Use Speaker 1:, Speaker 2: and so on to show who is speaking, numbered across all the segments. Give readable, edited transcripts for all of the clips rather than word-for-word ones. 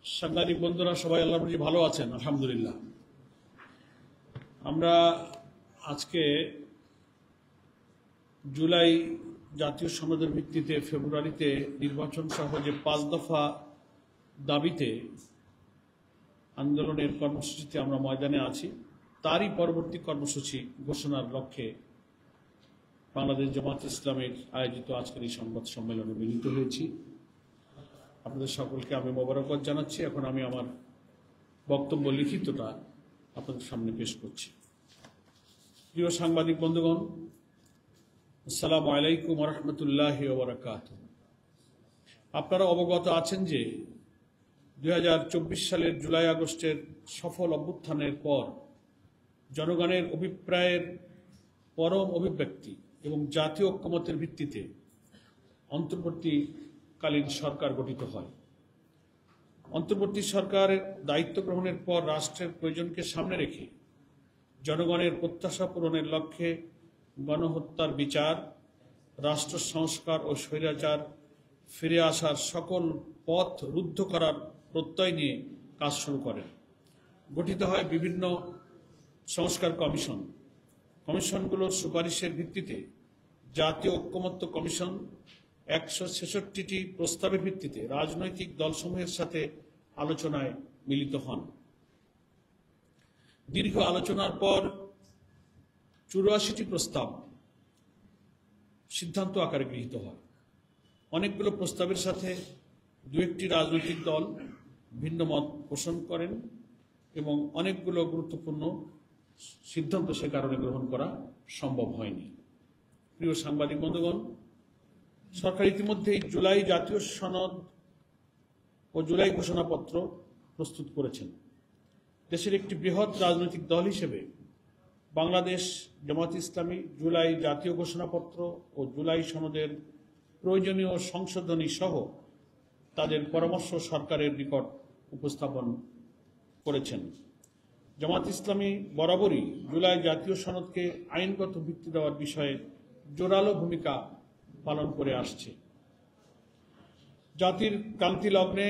Speaker 1: সাংবাদিক বন্ধুরা সবাই আল্লাহর প্রতি ভালো আছেন? আলহামদুলিল্লাহ। আমরা আজকে জুলাই জাতীয় সনদের ভিত্তিতে ফেব্রুয়ারিতে নির্বাচন সহ যে 5 দফা দাবিতে আন্দোলনের কর্মসূচিতে আমরা ময়দানে আছি, তারই পরবর্তী কর্মসূচি ঘোষণার লক্ষ্যে বাংলাদেশ জামাত ইসলামের আয়োজিত আজকের এই সংবাদ সম্মেলনে মিলিত হয়েছি। আপনাদের সকলকে আমি মোবারকবাদ জানাচ্ছি। এখন আমি আমার বক্তব্য লিখিতটা আপনাদের সামনে পেশ করছি। প্রিয় সাংবাদিক বন্ধুগণ, আসসালামু আলাইকুম ওয়া রাহমাতুল্লাহি ওয়া বারাকাতুহু। আপনারা অবগত আছেন যে 2024 সালের জুলাই আগস্টের সফল অভ্যুত্থানের পর জনগণের অভিপ্রায়ের পরম অভিব্যক্তি এবং জাতীয় ঐক্যমতের ভিত্তিতে অন্তর্বর্তীকালীন সরকার গঠিত হয়। অন্তর্বর্তী সরকারের দায়িত্ব গ্রহণের পর রাষ্ট্রের প্রয়োজনকে সামনে রেখে জনগণের প্রত্যাশা পূরণের লক্ষ্যে গণহত্যার বিচার, রাষ্ট্র সংস্কার ও স্বৈরাচার ফিরে আসার সকল পথ রুদ্ধ করার প্রত্যয় নিয়ে কাজ শুরু করেন। গঠিত হয় বিভিন্ন সংস্কার কমিশন। কমিশনগুলোর সুপারিশের ভিত্তিতে জাতীয় ঐক্যমত্য কমিশন 166টি প্রস্তাবের ভিত্তিতে রাজনৈতিক দলসমূহের সাথে আলোচনায় মিলিত হন। দীর্ঘ আলোচনার পর 84টি প্রস্তাব সিদ্ধান্ত আকারে গৃহীত হয়। অনেকগুলো প্রস্তাবের সাথে দু একটি রাজনৈতিক দল ভিন্ন মত পোষণ করেন এবং অনেকগুলো গুরুত্বপূর্ণ সিদ্ধান্ত সে কারণে গ্রহণ করা সম্ভব হয়নি। প্রিয় সাংবাদিক বন্ধুগণ, সরকার ইতিমধ্যেই জুলাই জাতীয় সনদ ও জুলাই ঘোষণাপত্র প্রস্তুত করেছেন। দেশের একটি বৃহৎ রাজনৈতিক দল হিসেবে বাংলাদেশ জামাত ইসলামী জুলাই জাতীয় ঘোষণাপত্র ও জুলাই সনদের প্রয়োজনীয় সংশোধনী সহ তাদের পরামর্শ সরকারের নিকট উপস্থাপন করেছেন। জামাত ইসলামী বরাবরই জুলাই জাতীয় সনদকে আইনগত ভিত্তি দেওয়ার বিষয়ে জোরালো ভূমিকা পালন করে আসছে। জাতির ক্রান্তি লগ্নে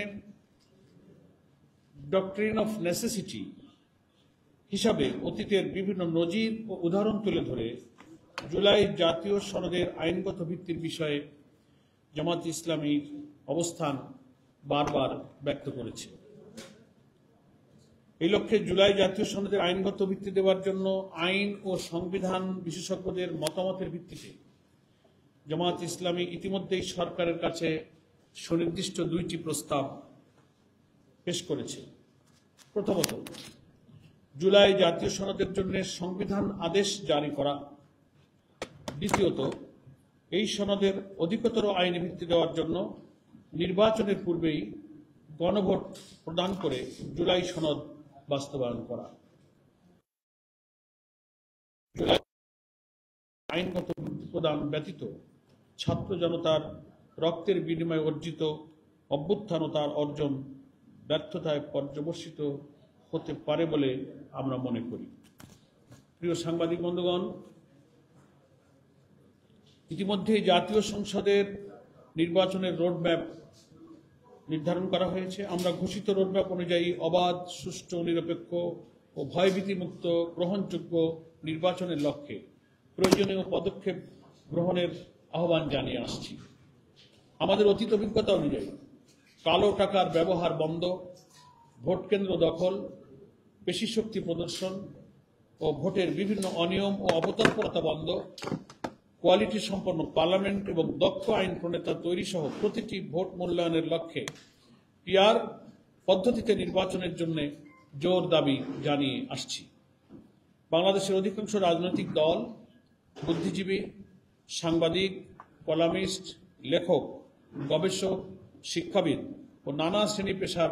Speaker 1: ডক্ট্রিন অফ নেসেসিটি হিসাবে অতীতের বিভিন্ন নজির ও উদাহরণ তুলে ধরে জুলাই জাতীয় সনদের আইনগত ভিত্তির বিষয়ে জামাত ইসলামীর অবস্থান বারবার ব্যক্ত করেছে। এই লক্ষ্যে জুলাই জাতীয় সনদের আইনগত ভিত্তি দেওয়ার জন্য আইন ও সংবিধান বিশেষজ্ঞদের মতামতের ভিত্তিতে জামাত ইসলামী ইতিমধ্যেই সরকারের কাছে সুনির্দিষ্ট 2টি প্রস্তাব পেশ করেছে। প্রথমত, জুলাই জাতীয় সনদের জন্য সংবিধান আদেশ জারি করা। দ্বিতীয়ত, এই সনদের অধিকতর আইনি ভিত্তি দেওয়ার জন্য নির্বাচনের পূর্বেই গণভোট প্রদান করে জুলাই সনদ বাস্তবায়ন করা। আইনগত প্রদান ব্যতীত ছাত্র জনতার রক্তের বিনিময়ে অর্জিত অভ্যুত্থান ও তার অর্জন ব্যর্থতায় পর্যবসিত হতে পারে বলে আমরা মনে করি। প্রিয় সাংবাদিক বন্ধুগণ, ইতিমধ্যেই জাতীয় সংসদের নির্বাচনের রোডম্যাপ নির্ধারণ করা হয়েছে। আমরা ঘোষিত রোডম্যাপ অনুযায়ী অবাধ, সুষ্ঠু, নিরপেক্ষ ও ভয়ভীতিমুক্ত গ্রহণযোগ্য নির্বাচনের লক্ষ্যে প্রয়োজনীয় পদক্ষেপ গ্রহণের আহ্বান জানিয়ে আসছি। আমাদের অতীত অভিজ্ঞতা অনুযায়ী কালো টাকার ব্যবহার বন্ধ, ভোট কেন্দ্র দখল, পেশিশক্তি প্রদর্শন ও ভোটের বিভিন্ন অনিয়ম ও অবতৎপরতা বন্ধ, কোয়ালিটি সম্পন্ন পার্লামেন্ট এবং দক্ষ আইন প্রণেতা তৈরি সহ প্রতিটি ভোট মূল্যায়নের লক্ষ্যে পিআর পদ্ধতিতে নির্বাচনের জন্য জোর দাবি জানিয়ে আসছি। বাংলাদেশের অধিকাংশ রাজনৈতিক দল, বুদ্ধিজীবী, সাংবাদিক, কলামিস্ট, লেখক, গবেষক, শিক্ষাবিদ ও নানা শ্রেণী পেশার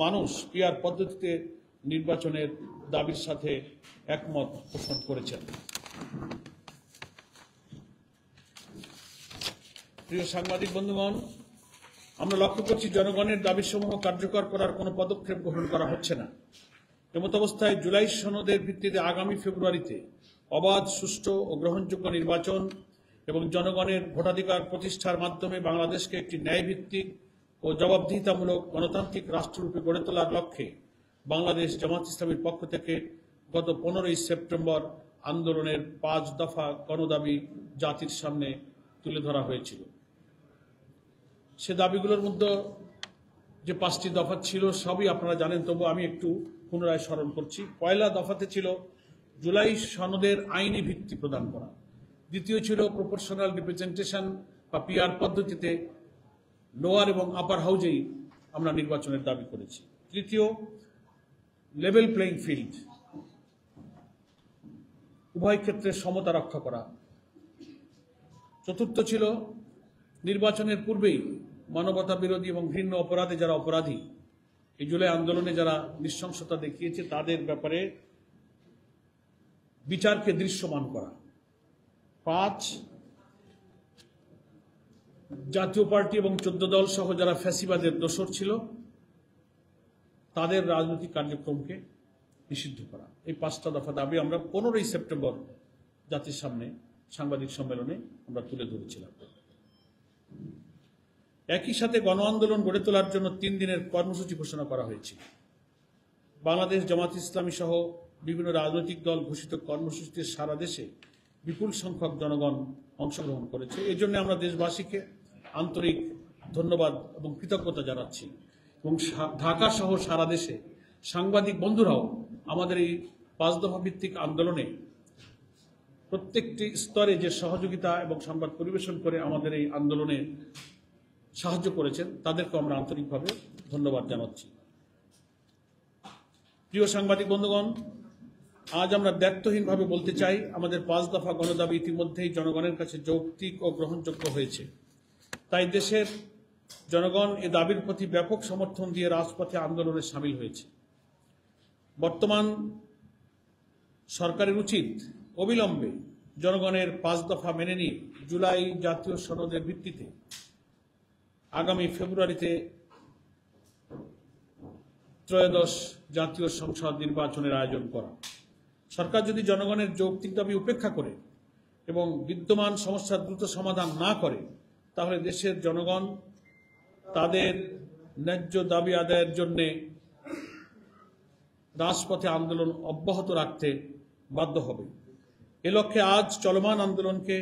Speaker 1: মানুষ পিআর পদ্ধতিতে নির্বাচনের দাবির সাথে একমত পোষণ করেছেন। প্রিয় সাংবাদিক বন্ধুগণ, আমরা লক্ষ্য করছি জনগণের দাবিসমূহ কার্যকর করার কোনো পদক্ষেপ গ্রহণ করা হচ্ছে না। এমত অবস্থায় জুলাই সনদের ভিত্তিতে আগামী ফেব্রুয়ারিতে অবাধ, সুষ্ঠু ও গ্রহণযোগ্য নির্বাচন এবং জনগণের ভোটাধিকার প্রতিষ্ঠার মাধ্যমে বাংলাদেশকে একটি ন্যায়ভিত্তিক ও ও জবাবদিহিতামূলক গণতান্ত্রিক রাষ্ট্ররূপে গড়ে তোলার লক্ষ্যে বাংলাদেশ জামাত ইসলামীর পক্ষ থেকে গত 15ই সেপ্টেম্বর আন্দোলনের 5 দফা গণদাবি জাতির সামনে তুলে ধরা হয়েছিল। সে দাবিগুলোর মধ্যে যে 5টি দফা ছিল সবই আপনারা জানেন, তবু আমি একটু পুনরায় স্মরণ করছি। পয়লা দফাতে ছিল জুলাই সনদের আইনি ভিত্তি প্রদান করা। দ্বিতীয় ছিল প্রপোর্শনাল রিপ্রেজেন্টেশন বা পিআর পদ্ধতিতে লোয়ার এবং আপার হাউজেই আমরা নির্বাচনের দাবি করেছি। তৃতীয়, লেভেল প্লেইং ফিল্ড, উভয় ক্ষেত্রে সমতা রক্ষা করা। চতুর্থ ছিল নির্বাচনের পূর্বেই মানবতা বিরোধী এবং ঘৃণ্য অপরাধে যারা অপরাধী, এই জুলাই আন্দোলনে যারা নৃশংসতা দেখিয়েছে তাদের ব্যাপারে বিচারকে দৃশ্যমান করা। 5, জাতীয় পার্টি এবং 14 দল সহ যারা ফ্যাসিবাদের দোসর ছিল তাদের রাজনৈতিক কার্যক্রমকে নিষিদ্ধ করা। এই 5টা দফা দাবি আমরা 15ই সেপ্টেম্বর জাতির সামনে সাংবাদিক সম্মেলনে আমরা তুলে ধরেছিলাম। একই সাথে গণ আন্দোলন গড়ে তোলার জন্য 3 দিনের কর্মসূচি ঘোষণা করা হয়েছে। বাংলাদেশ জামাত ইসলামী সহ বিভিন্ন রাজনৈতিক দল ঘোষিত কর্মসূচিতে সারা দেশে বিপুল সংখ্যক জনগণ অংশগ্রহণ করেছে। এই জন্য আমরা দেশবাসীকে আন্তরিক ধন্যবাদ এবং কৃতজ্ঞতা জানাচ্ছি এবং ঢাকা সহ সারা দেশে সাংবাদিক বন্ধুরাও আমাদের এই 5 দফা ভিত্তিক আন্দোলনে প্রত্যেকটি স্তরে যে সহযোগিতা এবং সংবাদ পরিবেশন করে আমাদের এই আন্দোলনে সাহায্য করেছেন তাদেরকে আমরা আন্তরিকভাবে ধন্যবাদ জানাচ্ছি। প্রিয় সাংবাদিক বন্ধুগণ, আজ আমরা দায়িত্বহীনভাবে বলতে চাই, আমাদের 5 দফা গণদাবি ইতিমধ্যেই জনগণের কাছে যৌক্তিক ও গ্রহণযোগ্য হয়েছে। তাই দেশের জনগণ এ দাবির প্রতি ব্যাপক সমর্থন দিয়ে রাজপথে আন্দোলনে সামিল হয়েছে। বর্তমান সরকারের উচিত অবিলম্বে জনগণের 5 দফা মেনে নিয়ে জুলাই জাতীয় সনদের ভিত্তিতে আগামী ফেব্রুয়ারিতে ত্রয়োদশ জাতীয় সংসদ নির্বাচনের আয়োজন করা। সরকার যদি জনগণের যৌক্তিক দাবি উপেক্ষা করে এবং বিদ্যমান সমস্যার দ্রুত সমাধান না করে তাহলে দেশের জনগণ তাদের ন্যায্য দাবি আদায়ের জন্য রাজপথে আন্দোলন অব্যাহত রাখতে বাধ্য হবে। এ লক্ষ্যে আজ চলমান আন্দোলনকে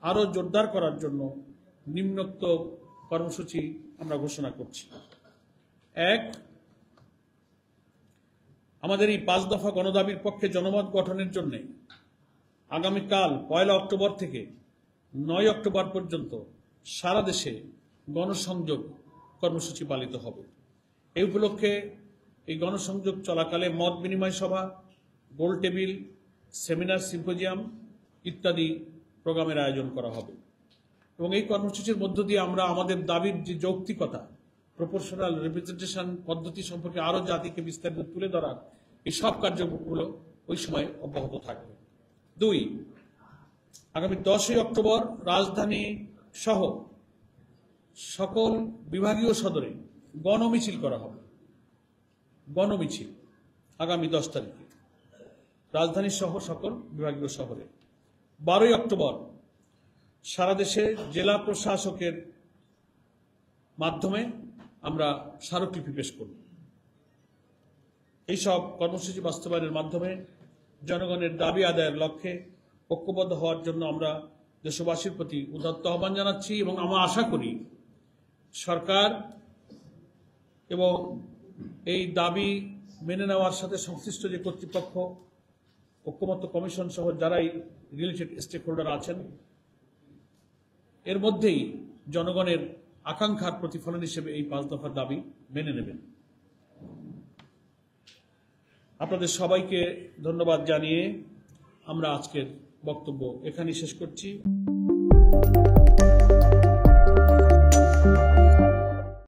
Speaker 1: আরো জোরদার করার জন্য নিম্নোক্ত কর্মসূচি আমরা ঘোষণা করছি। 1, আমাদের এই 5 দফা গণদাবির পক্ষে জনমত গঠনের জন্য আগামীকাল 1 অক্টোবর থেকে 9 অক্টোবর পর্যন্ত সারা দেশে গণসংযোগ কর্মসূচি পালিত হবে। এই উপলক্ষে এই গণসংযোগ চলাকালে মত বিনিময় সভা, গোল টেবিল, সেমিনার, সিম্পোজিয়াম ইত্যাদি প্রোগ্রামের আয়োজন করা হবে এবং এই কর্মসূচির মধ্য দিয়ে আমরা আমাদের দাবির যে যৌক্তিকতা, প্রপোর্শনাল রিপ্রেজেন্টেশন পদ্ধতি সম্পর্কে আরো জাতিকে বিস্তারিত তুলে ধরার এই সব কার্যক্রমগুলো ওই সময় অব্যাহত থাকবে। 2, আগামী 10ই অক্টোবর রাজধানী সহ সকল বিভাগীয় সদরে গণমিছিল করা হবে। গণমিছিল আগামী 10 তারিখে রাজধানী সহ সকল বিভাগীয় শহরে। 12ই অক্টোবর সারা দেশে জেলা প্রশাসকের মাধ্যমে আমরা স্মারকলিপি পেশ করব। এইসব কর্মসূচি বাস্তবায়নের মাধ্যমে জনগণের দাবি আদায়ের লক্ষ্যে ঐক্যবদ্ধ হওয়ার জন্য আমরা দেশবাসীর প্রতি উদাত্ত আহ্বান জানাচ্ছি এবং আমরা আশা করি সরকার এবং এই দাবি মেনে নেওয়ার সাথে সংশ্লিষ্ট যে কর্তৃপক্ষ, ঐক্যমত্য কমিশন সহ যারাই রিলেটেড স্টেক হোল্ডার আছেন এর মধ্যেই জনগণের আকাঙ্ক্ষার প্রতিফলন হিসেবে এই 5 দফার দাবি মেনে নেবেন। আপনাদের সবাইকে ধন্যবাদ জানিয়ে আমরা আজকের বক্তব্য এখানেই শেষ করছি।